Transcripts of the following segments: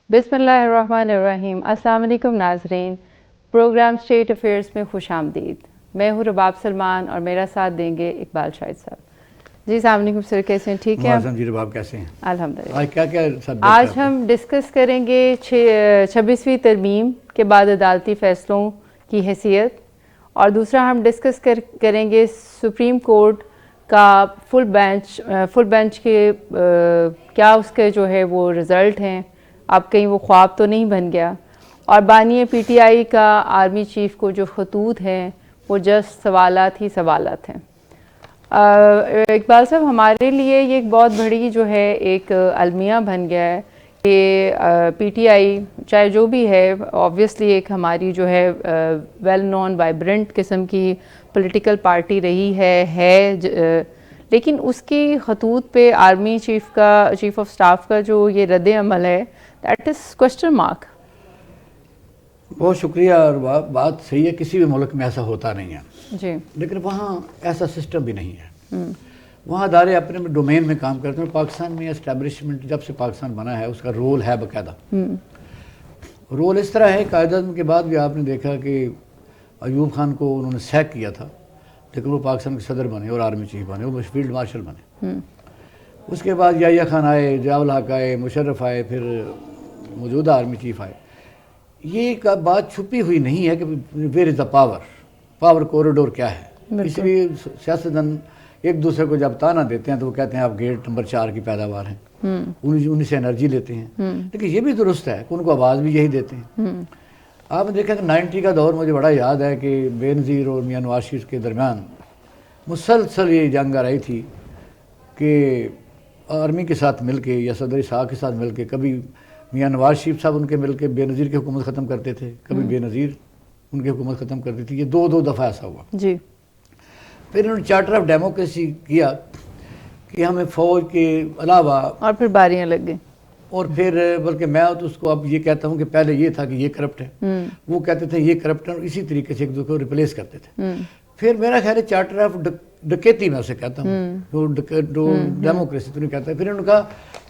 بسم اللہ الرحمن الرحیم۔ السلام علیکم ناظرین، پروگرام اسٹیٹ افیئرس میں خوش آمدید۔ میں ہوں رباب سلمان اور میرا ساتھ دیں گے اقبال شاہد صاحب۔ جی السلام علیکم سر، کیسے ہیں؟ ٹھیک ہیں جی رباب کیسے ہیں؟ الحمدللہ۔ آج کیا آج ہم ڈسکس کریں گے 26ویں ترمیم کے بعد عدالتی فیصلوں کی حیثیت، اور دوسرا ہم ڈسکس کریں گے سپریم کورٹ کا فل بینچ کے کیا اس کے جو ہے وہ رزلٹ ہیں، اب کہیں وہ خواب تو نہیں بن گیا، اور بانی پی ٹی آئی کا آرمی چیف کو جو خطوط ہیں وہ جسٹ سوالات ہی سوالات ہیں۔ اقبال صاحب، ہمارے لیے یہ ایک بہت بڑی جو ہے ایک المیہ بن گیا ہے کہ پی ٹی آئی چاہے جو بھی ہے، آبویسلی ایک ہماری جو ہے ویل نون وائبرنٹ قسم کی پولیٹیکل پارٹی رہی ہے، لیکن اس کی خطوط پہ آرمی چیف آف سٹاف کا جو یہ رد عمل ہے، دیٹ از کوسچن مارک۔ بہت شکریہ۔ اور بات صحیح ہے، کسی بھی ملک میں ایسا ہوتا نہیں ہے جی، لیکن وہاں ایسا سسٹم بھی نہیں ہے۔ وہاں ادارے اپنے ڈومین میں کام کرتے ہیں۔ پاکستان میں اسٹیبلشمنٹ جب سے پاکستان بنا ہے اس کا رول ہے باقاعدہ۔ رول اس طرح ہے، قائد اعظم کے بعد بھی آپ نے دیکھا کہ ایوب خان کو انہوں نے سیک کیا تھا، لیکن وہ پاکستان کے صدر بنے اور آرمی چیف بنے، وہ فیلڈ مارشل بنے۔ اس کے بعد یحییٰ خان آئے، ضیاء الحق آئے، مشرف آئے، پھر موجودہ آرمی چیف آئے۔ یہ بات چھپی ہوئی نہیں ہے کہ where is the power corridor کیا ہے۔ اس لیے سیاستدان ایک دوسرے کو جب تانا دیتے ہیں تو وہ کہتے ہیں آپ گیٹ نمبر 4 کی پیداوار ہیں، انہیں سے انرجی لیتے ہیں، لیکن یہ بھی درست ہے کہ ان کو آواز بھی یہی دیتے ہیں۔ آپ نے دیکھا کہ 90 کا دور مجھے بڑا یاد ہے کہ بے نظیر اور میاں نواز شریف کے درمیان مسلسل یہ جنگ آ رہی تھی کہ آرمی کے ساتھ مل کے یا صدر اسحاق کے ساتھ مل کے، کبھی میاں نواز شریف صاحب ان کے مل کے بے نظیر کی حکومت ختم کرتے تھے، کبھی بے نظیر ان کی حکومت ختم کرتی تھی۔ یہ دو دفعہ ایسا ہوا۔ جی، پھر انہوں نے چارٹر آف ڈیموکریسی کیا کہ ہمیں فوج کے علاوہ، اور پھر باریاں لگ گئیں، اور پھر بلکہ میں تو اس کو اب یہ کہتا ہوں کہ پہلے یہ تھا کہ یہ کرپٹ ہے، وہ کہتے تھے یہ کرپٹ ہے، اور اسی طریقے سے ایک دوسرے کو ریپلیس کرتے تھے۔ پھر میرا خیال ہے چارٹر آف ڈکیتی میں اسے کہتا ہوں، جو ڈیموکریسی تو نہیں کہتا ہے۔ پھر انہوں نے کہا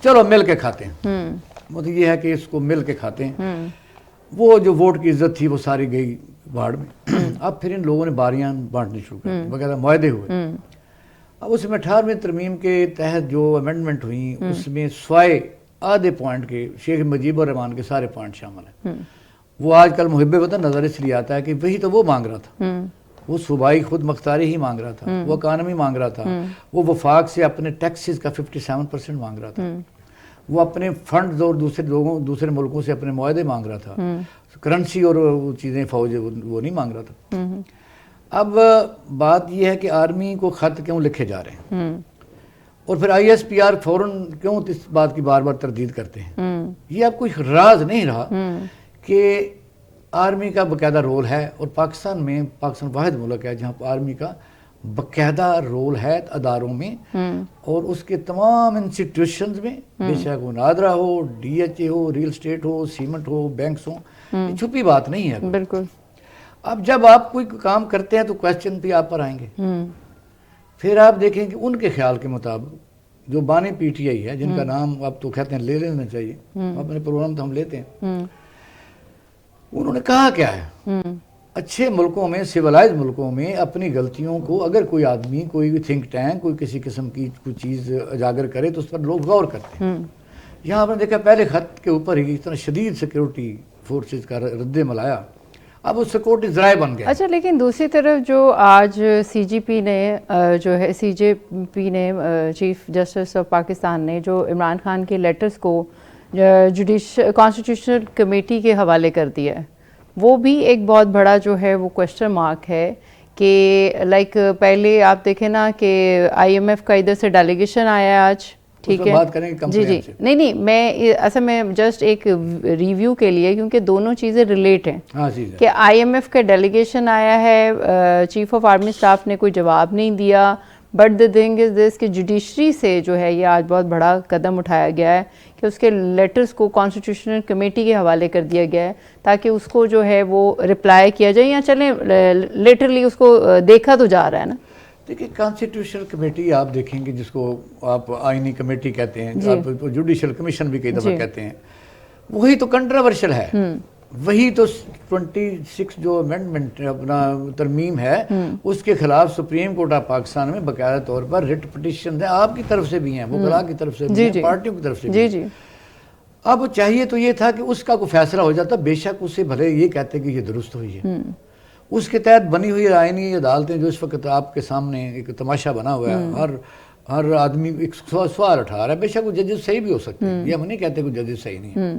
چلو مل کے کھاتے ہیں، مطلب یہ ہے کہ اس کو مل کے کھاتے ہیں۔ وہ جو ووٹ کی عزت تھی وہ ساری گئی باڑ میں۔ اب پھر ان لوگوں نے باریاں بانٹنی شروع کر دی، باقاعدہ معاہدے ہوئے۔ اب اس میں 18ویں ترمیم کے تحت جو امینڈمنٹ ہوئی اس میں سوائے آدھے پوائنٹ کے شیخ مجیب الرحمان کے سارے پوائنٹ شامل ہیں۔ وہ آج کل محب وطن نظر اس لیے آتا ہے کہ وہی تو وہ مانگ رہا تھا، وہ صوبائی خود مختاری ہی مانگ رہا تھا، وہ اکانومی مانگ رہا تھا، وہ وفاق سے اپنے ٹیکسز کا 57% مانگ رہا تھا، وہ اپنے فنڈز اور دوسرے ملکوں سے اپنے معاہدے مانگ رہا تھا، کرنسی اور وہ چیزیں فوج وہ نہیں مانگ رہا تھا۔ اب بات یہ ہے کہ آرمی کو خط کیوں لکھے جا رہے ہیں، اور پھر آئی ایس پی آر فوراً کیوں اس بات کی بار بار تردید کرتے ہیں۔ یہ اب کوئی راز نہیں رہا کہ آرمی کا باقاعدہ رول ہے، اور پاکستان واحد ملک ہے جہاں آرمی کا باقاعدہ رول ہے اداروں میں اور اس کے تمام انسٹیٹیوشنز میں، بے شک وہ نادرا ہو، ڈی ایچ اے ہو، ریل اسٹیٹ ہو، سیمنٹ ہو، بینکس ہوں، یہ چھپی بات نہیں ہے بالکل۔ اب جب آپ کوئی کام کرتے ہیں تو کویسچن بھی آپ پر آئیں گے۔ پھر آپ دیکھیں کہ ان کے خیال کے مطابق جو بانی پی ٹی آئی ہے، جن کا نام آپ تو کہتے ہیں لے لینا چاہیے، اپنے پروگرام تو ہم لیتے ہیں، انہوں نے کہا کیا ہے؟ اچھے ملکوں میں، سیولائز ملکوں میں اپنی غلطیوں کو اگر کوئی آدمی، کوئی تھنک ٹینک، کوئی کسی قسم کی کوئی چیز اجاگر کرے تو اس پر لوگ غور کرتے ہیں۔ یہاں آپ نے دیکھا پہلے خط کے اوپر ہی اتنا شدید سیکیورٹی فورسز کا رد عمل آیا، اب وہ سیکورٹی ذرائع بن گیا۔ اچھا، لیکن دوسری طرف جو آج سی جے پی نے چیف جسٹس آف پاکستان نے جو عمران خان کے لیٹرز کو کانسٹیٹیوشنل کمیٹی کے حوالے کر دیا ہے، وہ بھی ایک بہت بڑا جو ہے وہ کوسچن مارک ہے کہ لائک پہلے آپ دیکھیں نا کہ آئی ایم ایف کا ادھر سے ڈیلیگیشن آیا ہے آج، ٹھیک ہے، بات کریں گے جی جی، نہیں میں اصل میں جسٹ ایک ریویو کے لیے، کیونکہ دونوں چیزیں ریلیٹ ہیں کہ آئی ایم ایف کا ڈیلیگیشن آیا ہے، چیف آف آرمی اسٹاف نے کوئی جواب نہیں دیا، بٹ دا تھنگ از دس کہ جوڈیشری سے جو ہے یہ آج بہت بڑا قدم اٹھایا گیا ہے کہ اس کے لیٹرز کو کانسٹیٹیوشنل کمیٹی کے حوالے کر دیا گیا ہے تاکہ اس کو جو ہے وہ رپلائی کیا جائے، یا چلیں لیٹرلی اس کو دیکھا تو جا رہا ہے نا۔ دیکھیے کانسٹیٹیوشنل کمیٹی آپ دیکھیں گے جس کو آپ آئینی کمیٹی کہتے ہیں، آپ جوڈیشل کمیشن بھی کئی دفعہ کہتے ہیں، وہی تو کنٹراورشل ہے، وہی تو 26 جو امینڈمنٹ اپنا ترمیم ہے اس کے خلاف سپریم کورٹ آف پاکستان میں باقاعدہ طور پر ریٹ پٹیشن ہے، آپ کی طرف سے بھی ہیں، وکلاء کی طرف سے بھی ہیں، پارٹیوں کی طرف سے بھی ہیں۔ اب چاہیے تو یہ تھا کہ اس کا کوئی فیصلہ ہو جاتا، بے شک اسے بھلے یہ کہتے کہ یہ درست ہوئی ہے، اس کے تحت بنی ہوئی آئینی عدالتیں جو اس وقت آپ کے سامنے ایک تماشا بنا ہوا ہے، ہر آدمی ایک سوال اٹھا رہا ہے، بے شک وہ ججز صحیح بھی ہو سکتے ہیں، یہ ہم نہیں کہتے کہ ججز صحیح نہیں ہیں،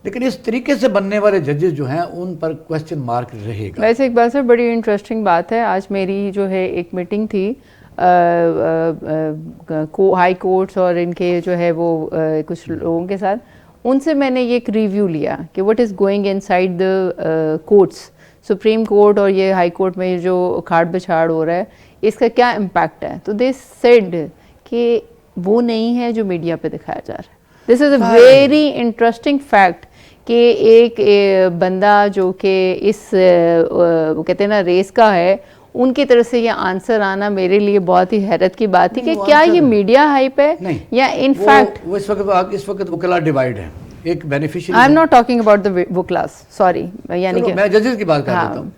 لیکن اس طریقے سے بننے والے ججز جو ہیں ان پر کوسچن مارک رہے گا۔ ویسے اقبال صاحب بڑی انٹرسٹنگ بات ہے، آج میری جو ہے ایک میٹنگ تھی ہائی کورٹس اور ان کے جو ہے وہ کچھ لوگوں کے ساتھ، ان سے میں نے یہ ایک ریویو لیا کہ what is going in side the courts, supreme court اور یہ ہائی کورٹ میں جو کھاڑ بچھاڑ ہو رہا ہے اس کا کیا امپیکٹ ہے، تو دے سیڈ کہ وہ نہیں ہے جو میڈیا پہ دکھایا جا رہا ہے۔ دس از اے ویری انٹرسٹنگ فیکٹ کہ ایک بندہ جو کہ اس کہتے ہیں نا ریس کا ہے، ان کی طرف سے یہ آنسر آنا میرے لیے بہت ہی حیرت کی بات تھی کہ کیا یہ میڈیا ہائپ ہے یا ان فیکٹ اس وقت وکلا ڈیوائیڈ ہے، ایک beneficiary, I am not talking about the وکلاس، سوری، یعنی کہ میں ججز کی بات کر دیتا ہوں۔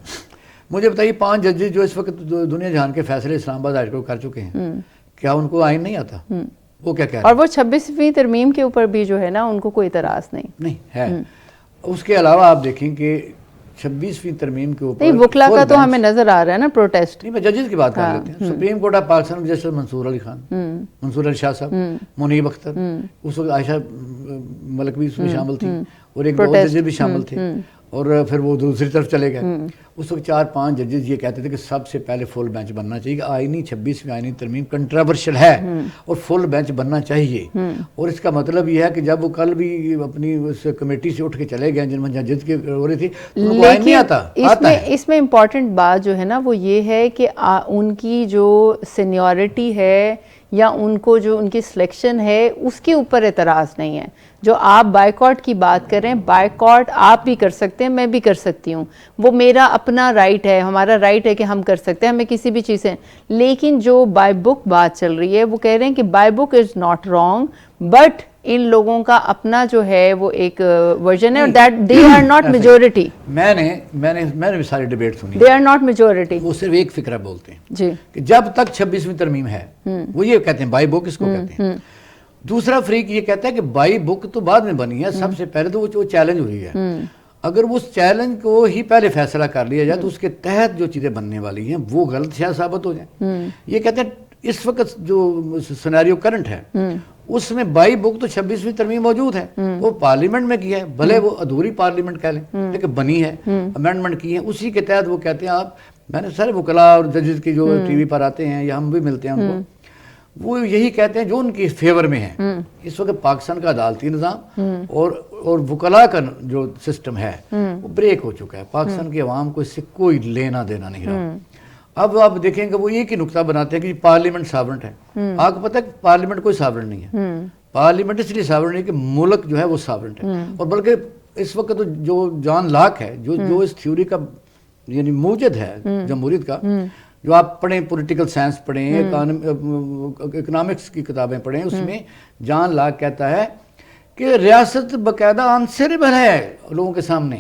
مجھے بتائیے 5 ججز جو اس وقت دنیا جہان کے فیصلے اسلام آباد ہائی کورٹ کر چکے ہیں، کیا ان کو آئین نہیں آتا؟ وہ کیا کہہ رہے ہیں؟ اور وہ 26ویں ترمیم کے اوپر بھی جو ہے نا ان کو کوئی اعتراض نہیں ہے۔ اس کے علاوہ آپ دیکھیں کہ 26ویں ترمیم کے اوپر نہیں، وکلا کا تو ہمیں نظر آ رہا ہے نا پروٹیسٹ۔ نہیں، میں ججز کی بات کر لیتے ہیں۔ سپریم کورٹ آف پاکستان کے جسٹس منصور علی خان، منصور علی شاہ صاحب، منیب اختر، اس وقت عائشہ ملک بھی اس میں شامل تھی اور ایک دو ججز بھی شامل تھے، اور پھر وہ دوسری طرف چلے گئے۔ اس وقت 4-5 ججز یہ کہتے تھے کہ سب سے پہلے فل بینچ بننا چاہیے، آئینی 26ویں آئینی ترمیم کنٹراورشل ہے اور فل بینچ بننا چاہیے، اور اس کا مطلب یہ ہے کہ جب وہ کل بھی اپنی اس کمیٹی سے اٹھ کے چلے گئے جن میں ججز کی ہو رہی تھی، ان کو آئین نہیں آتا۔ اس میں امپورٹنٹ بات جو ہے نا وہ یہ ہے کہ ان کی جو سینیورٹی ہے یا ان کو جو ان کی سلیکشن ہے اس کے اوپر اعتراض نہیں ہے۔ جو آپ بائیکاٹ کی بات کریں، بائیکاٹ آپ بھی کر سکتے ہیں، میں بھی کر سکتی ہوں، وہ میرا اپنا رائٹ ہے، ہمارا رائٹ ہے کہ ہم کر سکتے ہیں، ہمیں کسی بھی چیز سے، لیکن جو بائی بک بات چل رہی ہے وہ کہہ رہے ہیں کہ by book is not wrong, but in لوگوں کا اپنا جو ہے وہ ایک ورژن ہے، اور that they are not majority. میں نے بھی ساری ڈیبیٹ سنی، دے آر ناٹ میجورٹی، وہ صرف ایک فکرہ بولتے ہیں جی، کہ جب تک 26ویں ترمیم ہے، وہ یہ کہتے ہیں بائی بک اس کو کہتے ہیں۔ دوسرا فریق یہ کہتا ہے کہ بائی بک تو بعد میں بنی ہے، سب سے پہلے تو وہ چیلنج ہوئی ہے، اگر وہ اس چیلنج کو ہی پہلے فیصلہ کر لیا جائے تو اس کے تحت جو چیزیں بننے والی ہیں وہ غلط شاید ثابت ہو جائیں۔ یہ کہتے ہیں اس وقت جو سینیریو کرنٹ ہے اس میں بائی بک تو 26ویں ترمیم موجود ہے، وہ پارلیمنٹ میں کی ہے، بھلے وہ ادھوری پارلیمنٹ کہہ لیں لیکن بنی ہے، امینڈمنٹ کی ہے، اسی کے تحت وہ کہتے ہیں آپ، میں نے سارے وکلاء اور ججز کی جو ٹی وی پر آتے ہیں یا ہم بھی ملتے ہیں ان کو، وہ یہی کہتے ہیں جو ان کی فیور میں ہیں۔ اس وقت پاکستان کا عدالتی نظام اور وکلاء کا جو سسٹم ہے وہ بریک ہو چکا ہے، پاکستان کی عوام کو اس سے کوئی لینا دینا نہیں رہا۔ اب آپ دیکھیں گے وہ ایک ہی نقطہ بناتے ہیں کہ پارلیمنٹ ساورنٹ ہے، آپ کو پتہ ہے کہ پارلیمنٹ کوئی ساورنٹ نہیں ہے، پارلیمنٹ اس لیے ساورنٹ ہے کہ ملک جو ہے وہ ساورنٹ ہے، اور بلکہ اس وقت تو جو جان لاک ہے جو اس تھیوری کا یعنی موجد ہے جمہوریت کا، جو آپ پڑھیں پولیٹیکل سائنس پڑھیں، اکنامکس کی کتابیں پڑھیں، اس میں جان لاک کہتا ہے کہ ریاست باقاعدہ آنسریبل ہے لوگوں کے سامنے،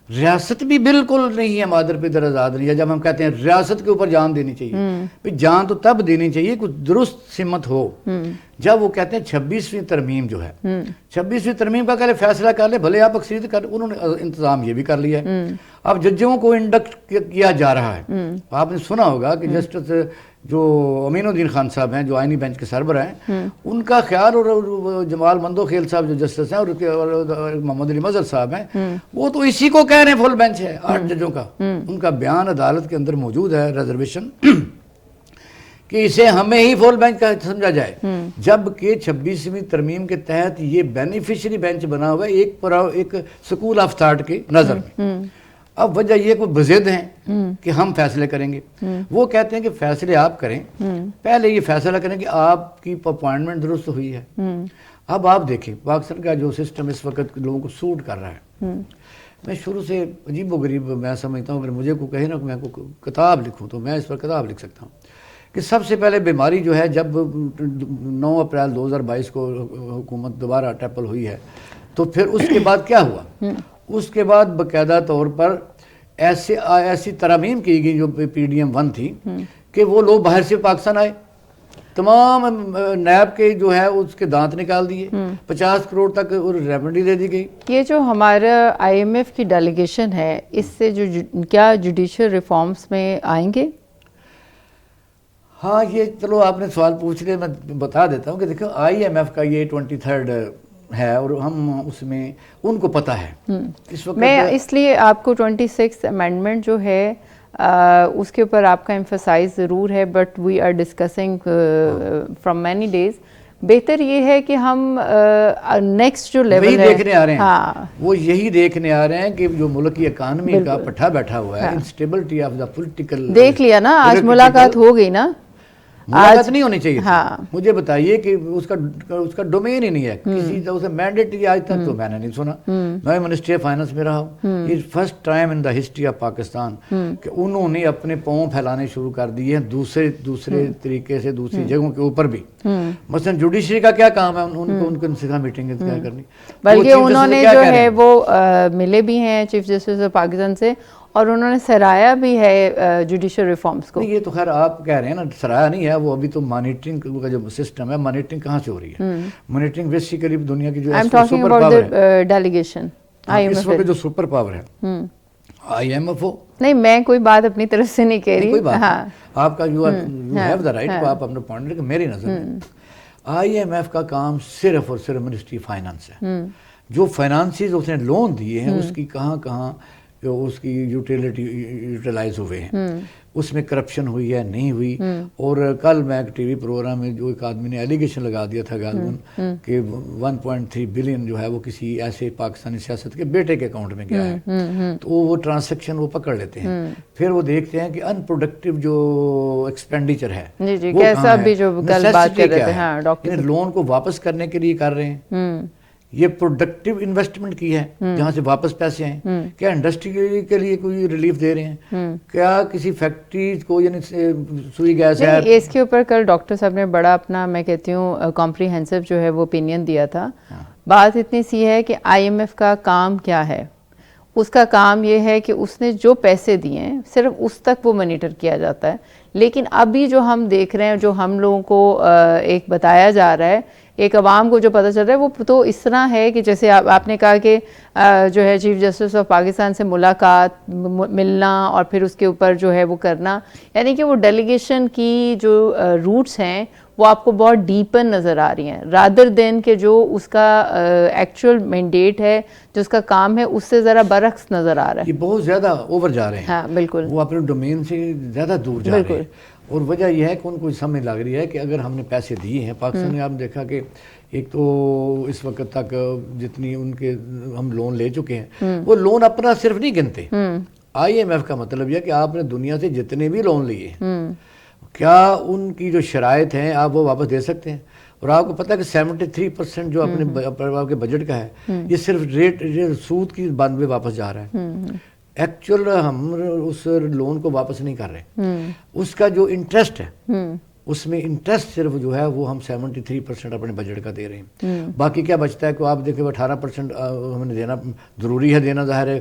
ریاست بھی بالکل نہیں ہے مادر پہ در آزاد نہیں ہے۔ جب ہم کہتے ہیں ریاست کے اوپر جان دینی چاہیے، جان تو تب دینی چاہیے کچھ درست سمت ہو، جب وہ کہتے ہیں 26ویں ترمیم جو ہے، 26ویں ترمیم کا پہلے فیصلہ کر لے، بھلے آپ اکثریت کر، انہوں نے انتظام یہ بھی کر لیا ہے۔ اب ججوں کو انڈکٹ کیا جا رہا ہے، آپ نے سنا ہوگا کہ جسٹس جو امین الدین خان صاحب ہیں جو آئینی بینچ کے سربراہ ہیں، ان کا خیال، اور جمال مندوخیل صاحب جو جسٹس ہیں اور محمد علی مظہر صاحب ہیں، وہ تو اسی کو کہہ رہے ہیں فل بینچ ہے 8 ججوں کا۔ ان کا بیان عدالت کے اندر موجود ہے، ریزرویشن، کہ اسے ہمیں ہی فل بینچ کا سمجھا جائے، جبکہ 26ویں ترمیم کے تحت یہ بینیفیشری بینچ بنا ہوا ہے ایک سکول آف تھاٹ کے نظر میں۔ اب وجہ یہ کوئی بزد ہیں کہ ہم فیصلے کریں گے، وہ کہتے ہیں کہ فیصلے آپ کریں، پہلے یہ فیصلہ کریں کہ آپ کی اپوائنٹمنٹ درست ہوئی ہے۔ اب آپ دیکھیں پاکستان کا جو سسٹم اس وقت لوگوں کو سوٹ کر رہا ہے، میں شروع سے عجیب و غریب میں سمجھتا ہوں، اگر مجھے کوئی کہے نا کہ میں کوئی کتاب لکھوں تو میں اس پر کتاب لکھ سکتا ہوں، کہ سب سے پہلے بیماری جو ہے جب 9 اپریل 2022 کو حکومت دوبارہ ٹیپل ہوئی ہے، تو پھر اس کے بعد کیا ہوا؟ اس کے بعد باقاعدہ طور پر ایسی ترامیم کی گئی جو PDM-1 تھی کہ وہ لوگ باہر سے پاکستان آئے، تمام نیب کے جو ہے اس کے دانت نکال دیے، 50 کروڑ تک ریمنڈی دے دی گئی۔ یہ جو ہمارا IMF کی ڈیلیگیشن ہے، اس سے جو کیا جوڈیشل ریفارمز میں آئیں گے؟ ہاں یہ چلو آپ نے سوال پوچھ لیا، میں بتا دیتا ہوں کہ دیکھو IMF کا یہ 23rd ہے اور ہم اس میں ان کو پتہ ہے اس وقت۔ میں اس لیے آپ کو 26th امینڈمنٹ جو ہے اس کے اوپر آپ کا ایمفسائز ضرور ہے، but we are discussing from many days. بہتر یہ ہے کہ ہم نیکسٹ جو لیول ہے دیکھنے آ رہے ہیں، وہ یہی دیکھنے آ رہے ہیں کہ جو ملک کی اکانومی کا پٹھا بیٹھا ہوا ہے، انسٹیبلٹی آف دا پولیٹیکل، دیکھ لیا نا، آج ملاقات ہو گئی نا، ملاقات نہیں ہونی چاہیے تھی۔ مجھے بتائیے کہ اس کا ڈومین ہی نہیں ہے کسی اسے مینڈیٹری، آج تک تو میں نے نہیں سنا۔ میں منسٹری آف فائنانس میں رہا ہوں، یہ first time in the history of Pakistan کہ انہوں نے اپنے پاؤں پھیلانے شروع کر دیے ہیں دوسرے طریقے سے دوسری جگہوں کے اوپر بھی۔ مثلا جوڈیشری کا کیا کام ہے، ان کو سے میٹنگ کیا کرنی، بلکہ انہوں نے جو ہے وہ ملے بھی ہیں چیف جسٹس آف پاکستان سے، اور انہوں نے سرایا بھی ہے جوڈیشل ریفارمز کو۔ یہ تو خیر آپ کہہ رہے ہیں نا، سرایا نہیں ہے وہ، ابھی تو مانیٹرنگ کا جو سسٹم ہے، مانیٹرنگ کہاں سے ہو رہی ہے؟ مانیٹرنگ بیسیکلی دنیا کی جو سپر پاور ہے، ڈیلیگیشن اس وقت جو سپر پاور ہے IMF ہو۔ نہیں، میں کوئی بات اپنی طرف سے نہیں کہہ رہی، کوئی بات آپ کا یو ہیو دا رائٹ کو آپ اپنا پوائنٹ رکھیں۔ میری نظر میں IMF کا کام صرف اور صرف منسٹری فائنانس ہے۔ جو فائنانسز اس نے لون دیے ہیں، اس کی کہاں اس کی یوٹیلائز ہوئے ہیں، اس میں کرپشن ہوئی ہے نہیں ہوئی۔ اور کل میں ایک ٹی وی پروگرام میں جو ایک آدمی نے ایلیگیشن لگا دیا تھا غالباً کہ 1.3 بلین جو ہے وہ کسی ایسے پاکستانی سیاست کے بیٹے کے اکاؤنٹ میں گیا ہے، تو وہ ٹرانزیکشن وہ پکڑ لیتے ہیں، پھر وہ دیکھتے ہیں کہ ان پروڈکٹیو جو ایکسپینڈیچر ہے وہ کیسا بھی جو کل بات کر رہے تھے، لون کو واپس کرنے کے لیے کر رہے ہیں، یہ پروڈکٹیو انویسٹمنٹ کی ہے جہاں سے واپس پیسے آئیں، کیا انڈسٹری کے لیے کوئی ریلیف دے رہے ہیں، کیا کسی فیکٹری کو یعنی سوئی گیس ہے۔ اس کے اوپر کل ڈاکٹر صاحب نے بڑا اپنا میں کہتی ہوں کمپریہنسو جو ہے وہ اوپینین دیا تھا۔ بات اتنی سی ہے کہ IMF کا کام کیا ہے، اس کا کام یہ ہے کہ اس نے جو پیسے دیے ہیں صرف اس تک وہ مانیٹر کیا جاتا ہے، لیکن ابھی جو ہم دیکھ رہے ہیں، جو ہم لوگوں کو ایک بتایا جا رہا ہے، ایک عوام کو جو پتہ چل رہا ہے، وہ تو اس طرح ہے کہ جیسے آپ نے کہا کہ جو ہے چیف جسٹس آف پاکستان سے ملاقات، ملنا اور پھر اس کے اوپر جو ہے وہ کرنا، یعنی کہ وہ ڈیلیگیشن کی جو روٹس ہیں وہ آپ کو بہت ڈیپن نظر آ رہی ہیں، رادر دین کہ جو اس کا ایکچوئل مینڈیٹ ہے، جو اس کا کام ہے، اس سے ذرا برعکس نظر آ رہا ہے۔ یہ بہت زیادہ اوور جا رہے ہیں، ہاں بالکل، وہ اپنے ڈومین سے زیادہ دور جا رہے ہیں، اور وجہ یہ ہے کہ ان کو سمجھ لگ رہی ہے کہ اگر ہم نے پیسے دیے ہیں، پاکستان نے آپ دیکھا کہ ایک تو اس وقت تک جتنی ان کے ہم لون لے چکے ہیں، وہ لون اپنا صرف نہیں گنتے، IMF کا مطلب یہ کہ آپ نے دنیا سے جتنے بھی لون لیے ہیں، کیا ان کی جو شرائط ہیں آپ وہ واپس دے سکتے ہیں؟ اور آپ کو پتہ ہے کہ 73% جو اپنے آپ کے بجٹ کا ہے، یہ صرف سود کی بند میں واپس جا رہا ہے۔ ایکچوئل ہم اس لون کو واپس نہیں کر رہے، اس کا جو انٹرسٹ ہے، اس میں انٹرسٹ صرف جو ہے وہ ہم 73% اپنے بجٹ کا دے رہے ہیں، باقی کیا بچتا ہے کہ آپ دیکھیں 18% ہمیں دینا ضروری ہے، دینا ظاہر ہے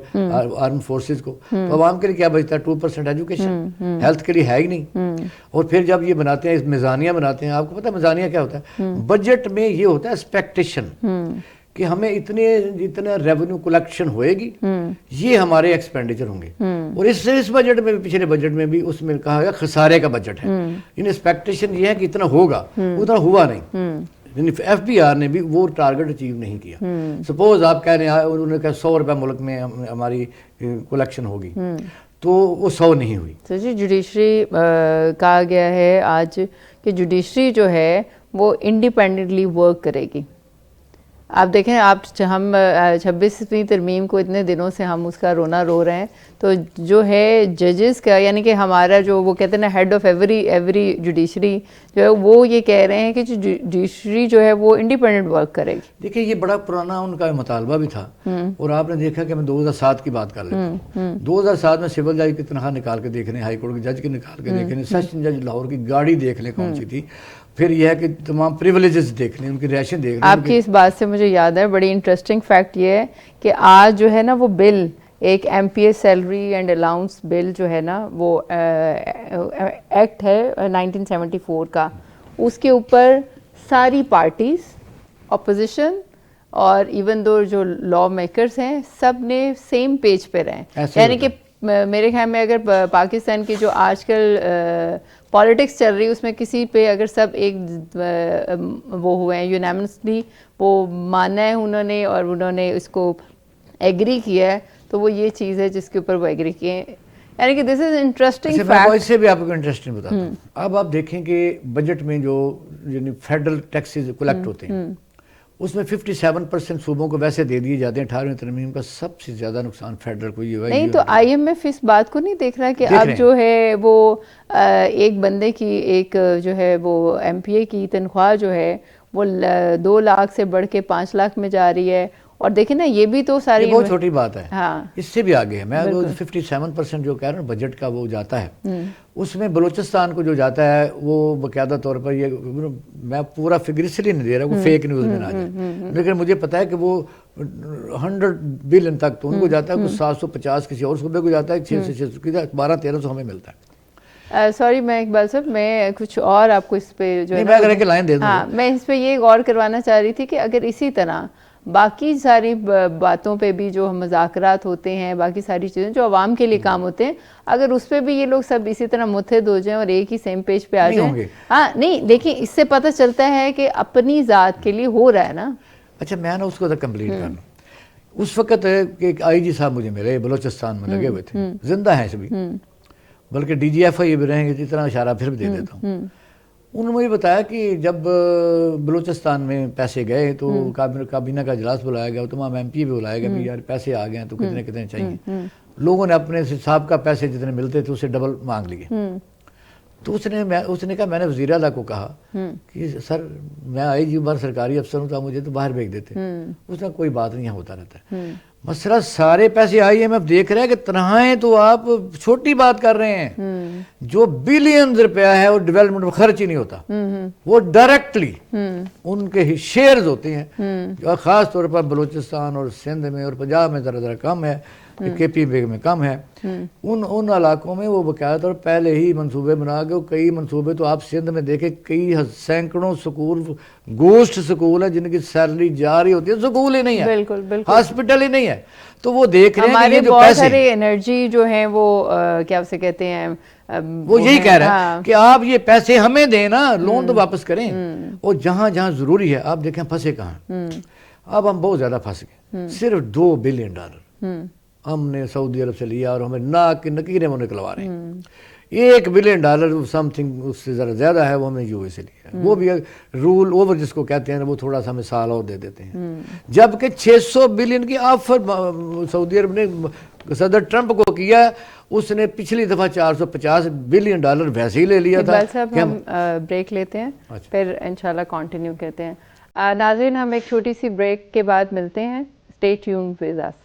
آرم فورسز کو، تو عوام کے لیے کیا بچتا ہے؟ 2% ایجوکیشن، ہیلتھ کے لیے ہے ہی نہیں۔ اور پھر جب یہ بناتے ہیں میزانیہ بناتے ہیں، آپ کو پتہ ہے میزانیہ کیا ہوتا ہے؟ بجٹ میں یہ ہوتا ہے ایکسپیکٹیشن کہ ہمیں اتنا ریونیو کلیکشن ہوئے گی، یہ ہمارے ایکسپینڈیچر ہوں گے، اور اس بجٹ میں بھی، پچھلے بجٹ میں بھی اس میں کہا گیا خسارے کا بجٹ ہے، ان ایکسپیکٹیشن یہ ہے کہ اتنا ہوگا، اتنا ہوا نہیں، FBR نے بھی وہ ٹارگٹ اچیو نہیں کیا۔ سپوز آپ کہہ رہے ہیں انہوں نے کہا 100 روپے ملک میں ہماری کلیکشن ہوگی، تو وہ 100 نہیں ہوئی۔ تو جی جوڈیشری کہا گیا ہے آج کہ جوڈیشری جو ہے وہ انڈیپینڈنٹلی ورک کرے گی۔ آپ دیکھیں، ہم 26ویں ترمیم کو اتنے دنوں سے ہم اس کا رونا رو رہے ہیں، تو جو ہے ججز کا، یعنی کہ ہمارا جو وہ کہتے ہیں نا ہیڈ آف ایوری جوڈیشری جو ہے، وہ یہ کہہ رہے ہیں کہ جوڈیشری جو ہے وہ انڈیپینڈنٹ ورک کرے گی۔ دیکھیں یہ بڑا پرانا ان کا مطالبہ بھی تھا، اور آپ نے دیکھا کہ میں 2007 کی بات کر لیتا ہوں، 2007 میں سول جج کی تنخواہ نکال کے دیکھ رہے ہیں، ہائی کورٹ کے جج کی نکال کے دیکھ رہے ہیں، سیشن جج لاہور کی گاڑی دیکھ لیں کون سی تھی، پھر یہ ہے کہ تمام پریولیجز دیکھ لیں، ان کی ریشن دیکھ لیں. آپ کی اس بات سے مجھے یاد ہے بڑی انٹرسٹنگ فیکٹ یہ ہے کہ آج جو ہے نا وہ بل ایک M P S salary and allowance bill جو ہے نا وہ ایکٹ ہے 1974 کا، اس کے اوپر ساری پارٹیز اپوزیشن اور ایون دو جو لا میکرز ہیں سب نے سیم پیج پہ رہیں. یعنی کہ میرے خیال میں اگر پاکستان کی جو آج کل پالیٹکس چل رہی ہے اس میں کسی پہ اگر سب ایک وہ ہوئے ہیں یونیمسلی وہ مانا ہے انہوں نے اور انہوں نے اس کو ایگری کیا ہے تو وہ یہ چیز ہے جس کے اوپر وہ ایگری کیے ہیں. یعنی کہ دس از انٹرسٹنگ میں اس سے بھی آپ کو انٹرسٹنگ بتاتا ہوں. اب آپ دیکھیں کہ بجٹ میں جو یعنی فیڈرل ٹیکسز کلیکٹ ہوتے ہیں اس میں 57% صوبوں کو ویسے دے دیے جاتے ہیں. 18ویں ترمیم کا سب سے زیادہ نقصان فیڈرل کو یہ ہوا. نہیں تو آئی ایم ایف اس بات کو نہیں دیکھ رہا کہ اب جو ہے وہ ایک بندے کی ایک جو ہے وہ ایم پی اے کی تنخواہ جو ہے وہ 2 لاکھ سے بڑھ کے 5 لاکھ میں جا رہی ہے. اور دیکھیں نا یہ بھی تو ساری بہت چھوٹی بات ہے. ہاں اس سے بھی آگے ہے. میں 57% جو کہہ رہا ہوں بجٹ کا وہ جاتا ہے اس میں بلوچستان کو جو جاتا ہے وہ باقاعدہ طور پر یہ میں پورا فگر اس لیے نہیں دے رہا وہ فیک نیوز میں نہ جائے لیکن مجھے پتا ہے کہ وہ 100 بلین تک تو ان کو جاتا ہے, 750 کسی اور صوبے کو جاتا ہے, 600 سے 1200-1300 ہمیں ملتا ہے. سوری میں اقبال صاحب میں کچھ اور آپ کو اس پہ جو میں اگر لائن دے دوں. ہاں میں اس پہ یہ غور کروانا چاہ رہی تھی کہ اگر اسی طرح باقی ساری باتوں پہ بھی جو مذاکرات ہوتے ہیں, باقی ساری چیزیں جو عوام کے لیے کام ہوتے ہیں, اگر اس پہ بھی یہ لوگ سب اسی طرح متحد ہو جائیں اور ایک ہی سیم پیج پہ آ جائیں. ہاں نہیں دیکھیں اس سے پتہ چلتا ہے کہ اپنی ذات کے لیے ہو رہا ہے نا. اچھا میں نا اس کو کمپلیٹ کر لوں. اس وقت ایک آئی جی صاحب مجھے ملے بلوچستان میں لگے ہوئے تھے, زندہ ہیں سبھی, بلکہ ڈی جی ایف آئی بھی رہیں گے, اتنا اشارہ پھر بھی دے دیتا ہوں. انہوں نے مجھے بتایا کہ جب بلوچستان میں پیسے گئے تو کابینہ کا اجلاس بلایا گیا, تمام ایم پی بھی بلایا گیا کہ یار پیسے آ گئے ہیں تو کتنے کتنے چاہیے. لوگوں نے اپنے حساب کا پیسے جتنے ملتے تھے اسے ڈبل مانگ لیے. تو اس نے کہا میں نے وزیر اعلیٰ کو کہا کہ سر میں آئی جی بار سرکاری افسر ہوں تو مجھے تو باہر بھیج دیتے. اس نے کوئی بات نہیں ہوتا رہتا ہے مسئلہ, سارے پیسے آئی ایم ایف دیکھ رہے ہیں کہ تنہائیں تو آپ چھوٹی بات کر رہے ہیں. جو بلینز روپیہ ہے وہ ڈیولپمنٹ میں خرچ ہی نہیں ہوتا, وہ ڈائریکٹلی ان کے ہی شیئرز ہوتے ہیں. جو خاص طور پر بلوچستان اور سندھ میں اور پنجاب میں ذرا کم ہے, کے پی بیگ میں کم ہے, ان علاقوں میں وہ باقاعدہ طور پہلے ہی منصوبے بنا کے, کئی منصوبے تو آپ سندھ میں دیکھیں کئی سینکڑوں سکول گوشت سکول ہیں جن کی سیلری جاری ہوتی ہے, سکول ہی نہیں ہے, بالکل بالکل ہاسپٹل ہی نہیں ہے. تو وہ دیکھ رہے ہیں ہمارے بہت سارے انرجی جو ہیں وہ کیا اسے کہتے ہیں, وہ یہی کہہ رہے ہیں کہ آپ یہ پیسے ہمیں دیں نا, لون تو واپس کریں. اور جہاں جہاں ضروری ہے آپ دیکھیں پھنسے کہاں. اب ہم بہت زیادہ پھنس گئے. صرف $2 بلین ہم نے سعودی عرب سے لیا اور ہمیں نکیریں وہ نکلوا رہے ہیں. $1 بلین سم تھنگ اس سے ذرا زیادہ ہے وہ ہمیں یو اے سے لیا. وہ بھی رول اوور جس کو کہتے ہیں وہ تھوڑا سا ہمیں سال اور دے دیتے ہیں. جبکہ 600 بلین کی آفر سعودی عرب نے صدر ٹرمپ کو کیا, اس نے پچھلی دفعہ $450 بلین ویسے ہی لے لیا تھا. ہم بریک لیتے ہیں پھر انشاءاللہ کنٹینیو کرتے ہیں. ناظرین ہم ایک چھوٹی سی بریک کے بعد ملتے ہیں. Stay tuned with us.